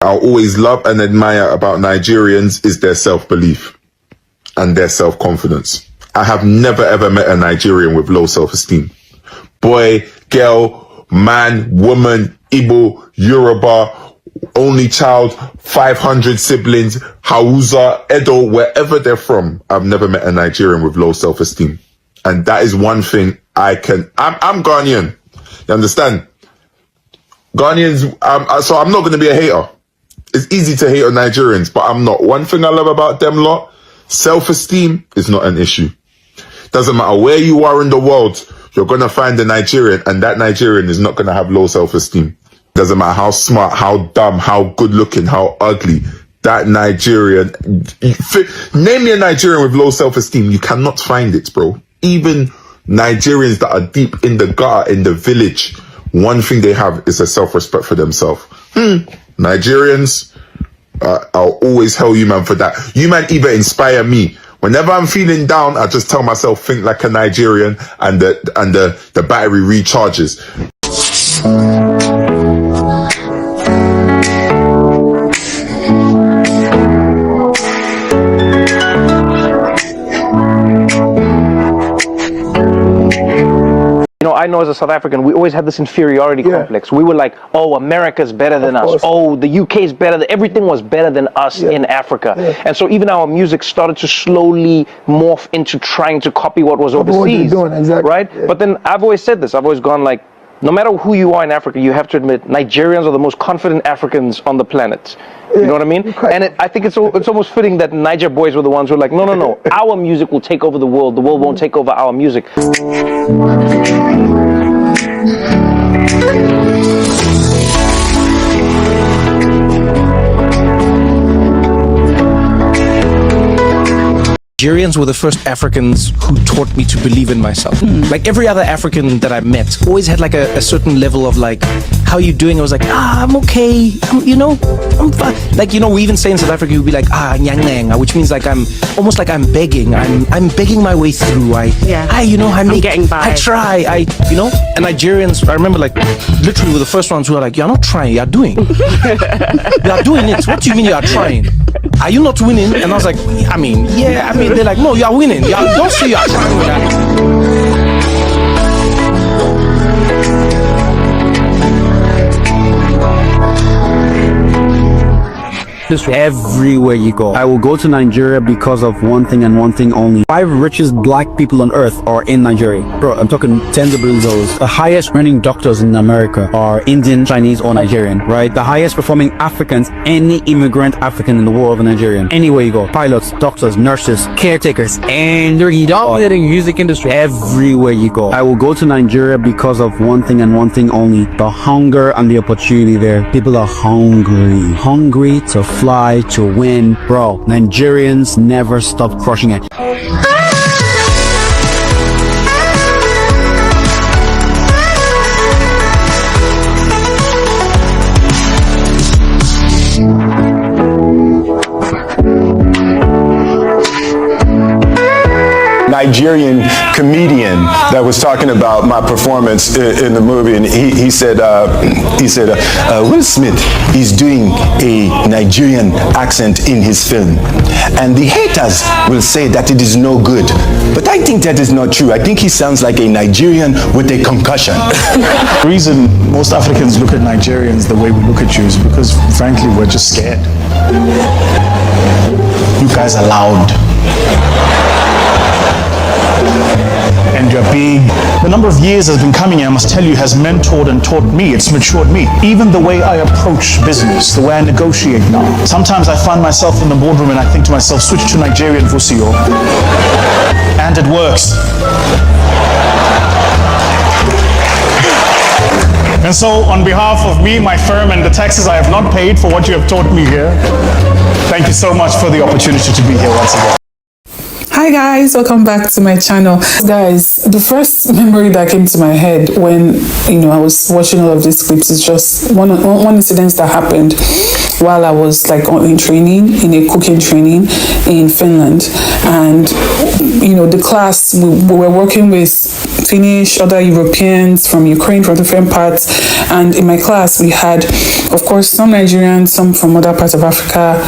I'll always love and admire about Nigerians is their self-belief and their self-confidence. I have never ever met a Nigerian with low self-esteem. Boy, girl, man, woman, Igbo, Yoruba, only child, 500 siblings, Hausa, Edo, wherever they're from, I've never met a Nigerian with low self-esteem. And that is one thing I'm Ghanaian. You understand? Ghanaians, so I'm not going to be a hater. It's easy to hate on Nigerians, but I'm not. One thing I love about them lot, self-esteem is not an issue. Doesn't matter where you are in the world, you're going to find a Nigerian, and that Nigerian is not going to have low self-esteem. Doesn't matter how smart, how dumb, how good looking, how ugly. That Nigerian, name me a Nigerian with low self-esteem, you cannot find it, bro. Even Nigerians that are deep in the gutter, in the village, one thing they have is a self-respect for themselves. Nigerians, I'll always hail you, man, for that. You, man, even inspire me. Whenever I'm feeling down, I just tell myself, think like a Nigerian, and the battery recharges. I know as a South African, we always had this inferiority complex. We were like, oh, America's better than us. Oh, the UK is better. Everything was better than us in Africa. And so even our music started to slowly morph into trying to copy what was overseas. Right? But then I've always said this. I've always gone like, no matter who you are in Africa, you have to admit Nigerians are the most confident Africans on the planet. You know what I mean? And I think it's almost fitting that Niger boys were the ones who were like, no, our music will take over the world. The world won't take over our music. Nigerians were the first Africans who taught me to believe in myself. Like every other African that I met always had like a certain level of like, how are you doing? I was like, I'm okay. I'm fine. Like, we even say in South Africa, you'll be like, nyang, which means like I'm almost like I'm begging. I'm begging my way through. I'm getting by. I try. And Nigerians, I remember like literally were the first ones who were like, you're not trying, you're doing. You are doing it. What do you mean you are trying? Are you not winning? And I was like, they're like, no, you are winning. Don't say you are trying with that. Everywhere you go. I will go to Nigeria because of one thing and one thing only. 5 richest black people on earth are in Nigeria. Bro, I'm talking tens of billions of dollars. The highest earning doctors in America are Indian, Chinese, or Nigerian, right? The highest performing Africans, any immigrant African in the world, are Nigerian. Anywhere you go. Pilots, doctors, nurses, caretakers, and they're dominating the music industry. Everywhere you go. I will go to Nigeria because of one thing and one thing only. The hunger and the opportunity there. People are hungry. Hungry to fly, to win. Bro, Nigerians never stop crushing it. Nigerian comedian that was talking about my performance in the movie, and he said Will Smith is doing a Nigerian accent in his film, and the haters will say that it is no good, but I think that is not true. I think he sounds like a Nigerian with a concussion. The reason most Africans look at Nigerians the way we look at you is because frankly we're just scared. You guys are loud. And you're big. The number of years has been coming, I must tell you, has mentored and taught me. It's matured me. Even the way I approach business, the way I negotiate now. Sometimes I find myself in the boardroom and I think to myself, switch to Nigerian Fusio. And it works. And so, on behalf of me, my firm, and the taxes I have not paid for what you have taught me here, thank you so much for the opportunity to be here once again. Hi guys, welcome back to my channel. Guys, the first memory that came to my head when I was watching all of these clips is just one incident that happened while I was like in training, in a cooking training in Finland. And the class, we were working with Finnish, other Europeans from Ukraine, from different parts, and in my class we had Of course, some Nigerians, some from other parts of Africa,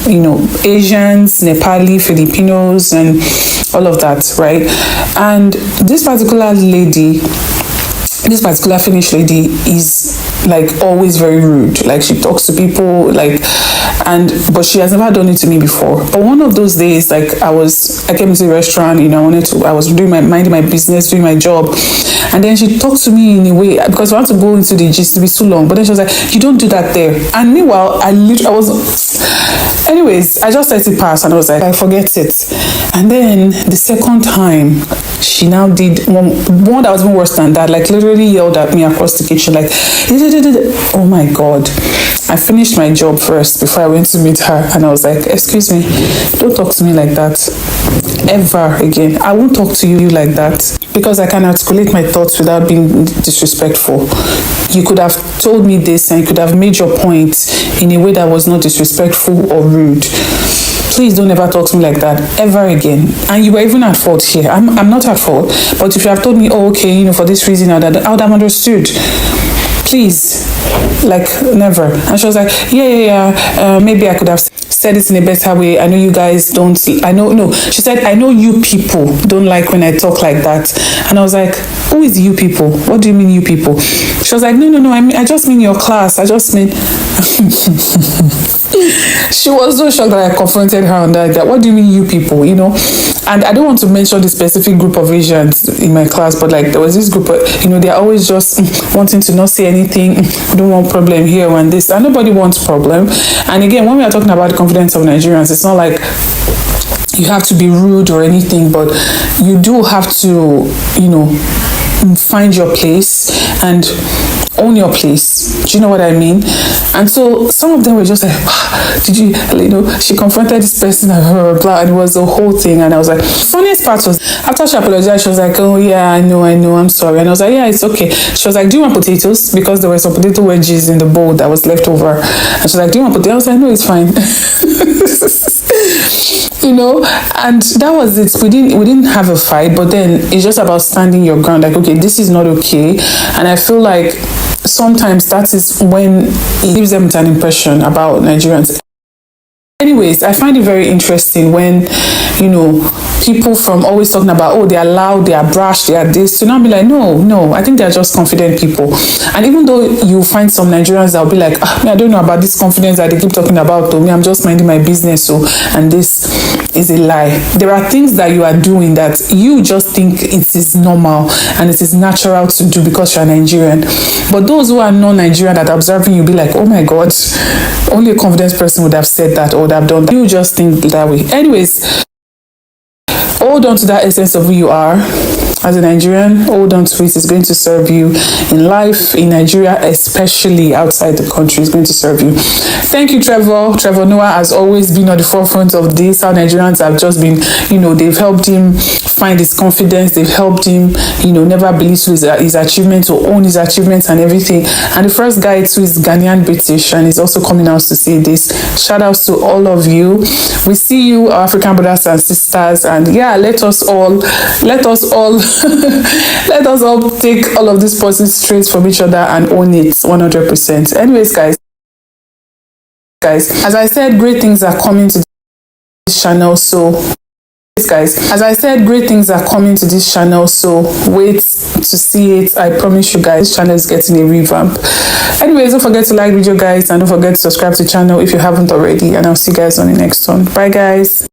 you know, Asians, Nepali, Filipinos, and all of that, right? And this particular lady, this particular Finnish lady is like always very rude. Like she talks to people like, but she has never done it to me before. But one of those days, like I came to the restaurant, you know, I was minding my business, doing my job, and then she talked to me in a way, because I want to go into the gist to be too long, but then she was like, you don't do that there. And meanwhile, anyways, I just let it pass, and I was like, I forget it. And then the second time, she now did one that was even worse than that, like literally yelled at me across the kitchen, like, oh my God. I finished my job first before I went to meet her, and I was like, excuse me, don't talk to me like that ever again. I won't talk to you like that, because I can articulate my thoughts without being disrespectful. You could have told me this and you could have made your point in a way that was not disrespectful or rude. Please don't ever talk to me like that ever again. And you were even at fault here. I'm not at fault, but if you have told me, oh, okay, you know, for this reason, I would have understood. Please, like, never. And she was like, maybe I could have said it in a better way. I know you guys don't, she said, I know you people don't like when I talk like that. And I was like, who is you people? What do you mean you people? She was like, no, I just mean your class. I just mean... She was so shocked that I confronted her on that. What do you mean you people, you know? And I don't want to mention the specific group of Asians in my class, but like there was this group of, you know, they're always just wanting to not say anything. We don't want problem here and this, and nobody wants problem. And again, when we are talking about the confidence of Nigerians, it's not like you have to be rude or anything, but you do have to, you know, find your place and own your place. Do you know what I mean? And so some of them were just like, did you know, she confronted this person and blah, blah, blah, and it was the whole thing. And I was like, funniest part was after she apologized, she was like, oh yeah, I know, I'm sorry. And I was like, yeah, it's okay. She was like, do you want potatoes? Because there were some potato wedges in the bowl that was left over. And she was like, do you want potatoes? I was like, no, it's fine. You know, and that was it. We didn't have a fight, but then it's just about standing your ground, like, okay, this is not okay. And I feel like sometimes that is when it gives them an impression about Nigerians. Anyways, I find it very interesting when, you know, people from always talking about, oh, they are loud, they are brash, they are this, to now be like, no, I think they are just confident people. And even though you find some Nigerians that will be like, I don't know about this confidence that they keep talking about, to me, I'm just minding my business, so, and this is a lie. There are things that you are doing that you just think it is normal and it is natural to do because you're Nigerian. But those who are non-Nigerian that are observing you be like, oh my God, only a confident person would have said that or would have done that. You just think that way. Anyways, hold on to that essence of who you are as a Nigerian. Hold on to it. It's going to serve you in life, in Nigeria, especially outside the country. It's going to serve you. Thank you, Trevor. Trevor Noah has always been on the forefront of this. How Nigerians have just been, you know, they've helped him find his confidence. They've helped him, you know, never belittle his achievements or own his achievements and everything. And the first guy too is Ghanaian British, and he's also coming out to say this. Shout outs to all of you. We see you, our African brothers and sisters, and yeah, let us all let us all take all of these positive traits from each other and own it 100%. Anyways, guys, as I said, great things are coming to this channel, so as I said, great things are coming to this channel, so wait to see it. I promise you guys, this channel is getting a revamp. Anyways, don't forget to like the video, guys, and don't forget to subscribe to the channel if you haven't already, and I'll see you guys on the next one. Bye, guys.